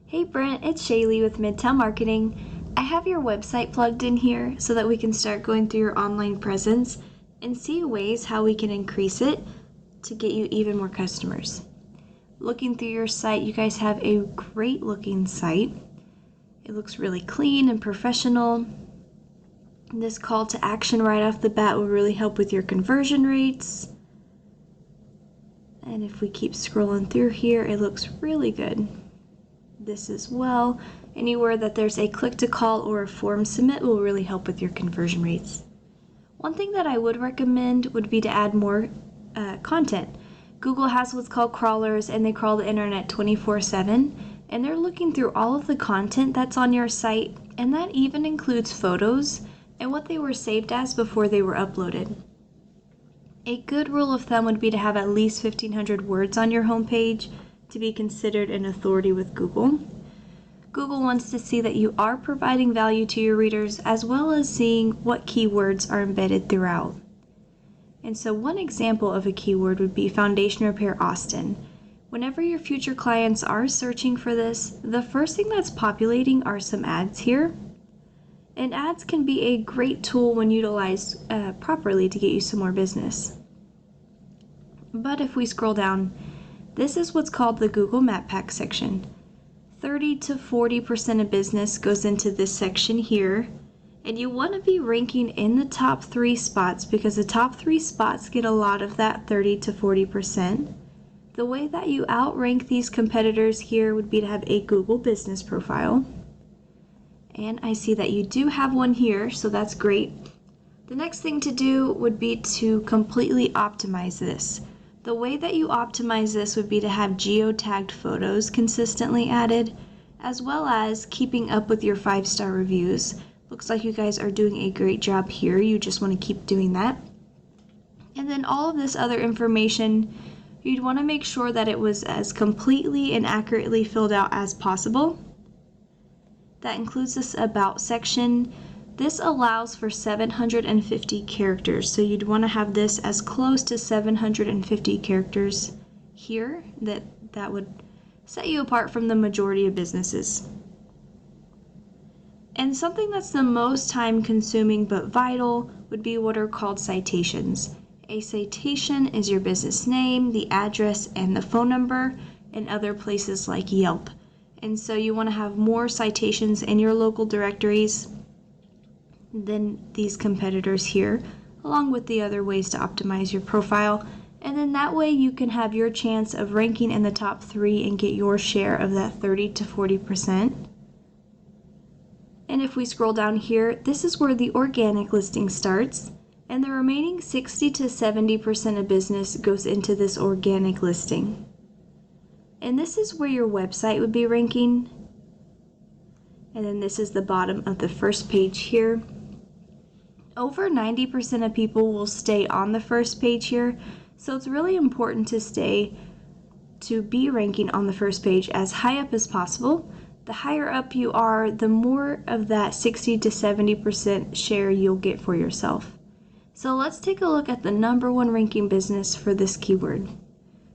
Hey Brent, it's Shaelee with Midtown Marketing. I have your website plugged in here so that we can start going through your online presence and see ways how we can increase it to get you even more customers. Looking through your site, you guys have a great looking site. It looks really clean and professional. This call to action right off the bat will really help with your conversion rates. And if we keep scrolling through here, it looks really good. This as well. Anywhere that there's a click to call or a form submit will really help with your conversion rates. One thing that I would recommend would be to add more content. Google has what's called crawlers, and they crawl the internet 24/7, and they're looking through all of the content that's on your site, and that even includes photos and what they were saved as before they were uploaded. A good rule of thumb would be to have at least 1,500 words on your homepage to be considered an authority with Google. Google wants to see that you are providing value to your readers, as well as seeing what keywords are embedded throughout. And so one example of a keyword would be foundation repair Austin. Whenever your future clients are searching for this, the first thing that's populating are some ads here. And ads can be a great tool when utilized properly to get you some more business. But if we scroll down, this is what's called the Google Map Pack section. 30 to 40% of business goes into this section here, and you want to be ranking in the top 3 spots because the top 3 spots get a lot of that 30 to 40%. The way that you outrank these competitors here would be to have a Google business profile. And I see that you do have one here, so that's great. The next thing to do would be to completely optimize this. The way that you optimize this would be to have geotagged photos consistently added, as well as keeping up with your 5-star reviews. Looks like you guys are doing a great job here. You just want to keep doing that. And then all of this other information, you'd want to make sure that it was as completely and accurately filled out as possible. That includes this about section. This allows for 750 characters, so you'd want to have this as close to 750 characters here. That would set you apart from the majority of businesses. And something that's the most time consuming but vital would be what are called citations. A citation is your business name, the address, and the phone number, and other places like Yelp. And so you want to have more citations in your local directories than these competitors here, along with the other ways to optimize your profile. And then that way you can have your chance of ranking in the top 3 and get your share of that 30 to 40%. And if we scroll down here, this is where the organic listing starts, and the remaining 60 to 70% of business goes into this organic listing. And this is where your website would be ranking. And then this is the bottom of the first page here. Over 90% of people will stay on the first page here, so it's really important to be ranking on the first page as high up as possible. The higher up you are, the more of that 60 to 70% share you'll get for yourself. So let's take a look at the #1 ranking business for this keyword.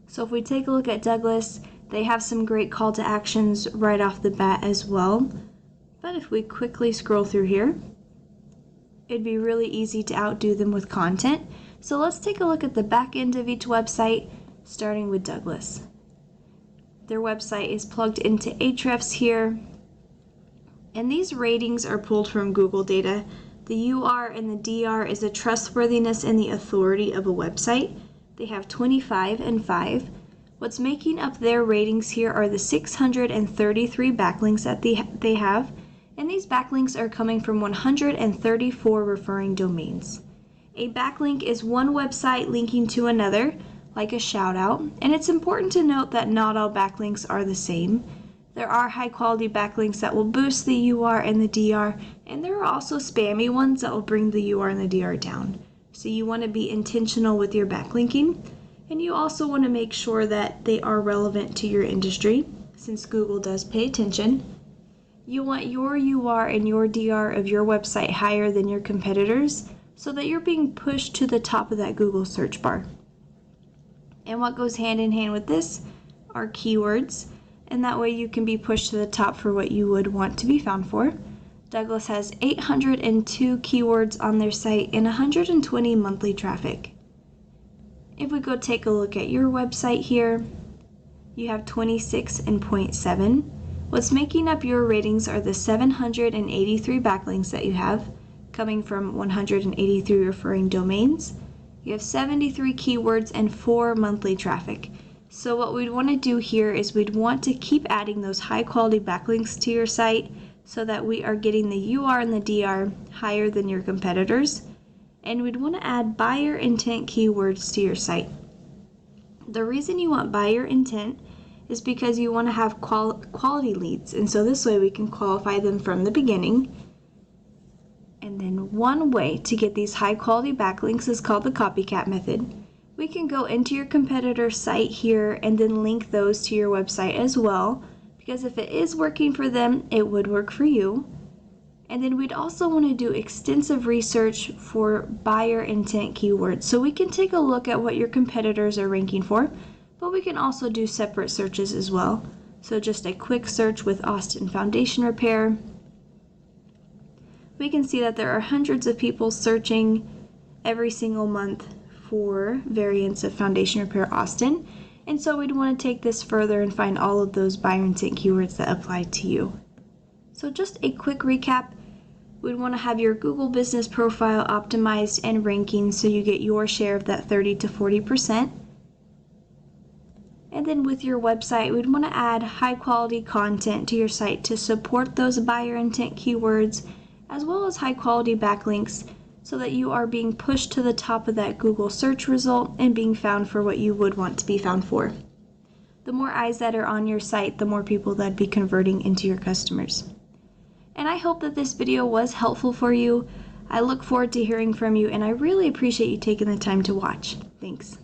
So if we take a look at Douglas, they have some great call to actions right off the bat as well. But if we quickly scroll through here, it'd be really easy to outdo them with content. So let's take a look at the back end of each website, starting with Douglas. Their website is plugged into Ahrefs here, and these ratings are pulled from Google data. The UR and the DR is the trustworthiness and the authority of a website. They have 25 and 5. What's making up their ratings here are the 633 backlinks that they have, and these backlinks are coming from 134 referring domains. A backlink is one website linking to another, like a shout out, and it's important to note that not all backlinks are the same. There are high quality backlinks that will boost the UR and the DR, and there are also spammy ones that will bring the UR and the DR down. So you want to be intentional with your backlinking, and you also want to make sure that they are relevant to your industry, since Google does pay attention. You want your UR and your DR of your website higher than your competitors so that you're being pushed to the top of that Google search bar. And what goes hand in hand with this are keywords. and that way you can be pushed to the top for what you would want to be found for. Douglas has 802 keywords on their site and 120 monthly traffic. If we go take a look at your website here, you have 26.7. What's making up your ratings are the 783 backlinks that you have, coming from 183 referring domains. You have 73 keywords and 4 monthly traffic. So what we'd want to do here is we'd want to keep adding those high quality backlinks to your site so that we are getting the UR and the DR higher than your competitors. And we'd want to add buyer intent keywords to your site. The reason you want buyer intent is because you want to have quality leads, and so this way we can qualify them from the beginning. And then one way to get these high quality backlinks is called the copycat method. We can go into your competitor's site here and then link those to your website as well, because if it is working for them, it would work for you. And then we'd also want to do extensive research for buyer intent keywords. So we can take a look at what your competitors are ranking for, but we can also do separate searches as well. So just a quick search with Austin foundation repair. We can see that there are hundreds of people searching every single month for variants of foundation repair Austin. And so we'd want to take this further and find all of those buyer intent keywords that apply to you. So just a quick recap, we'd want to have your Google business profile optimized and ranking so you get your share of that 30 to 40%. And then with your website, we'd want to add high quality content to your site to support those buyer intent keywords, as well as high quality backlinks, so that you are being pushed to the top of that Google search result and being found for what you would want to be found for. The more eyes that are on your site, the more people that'd be converting into your customers. And I hope that this video was helpful for you. I look forward to hearing from you, and I really appreciate you taking the time to watch. Thanks.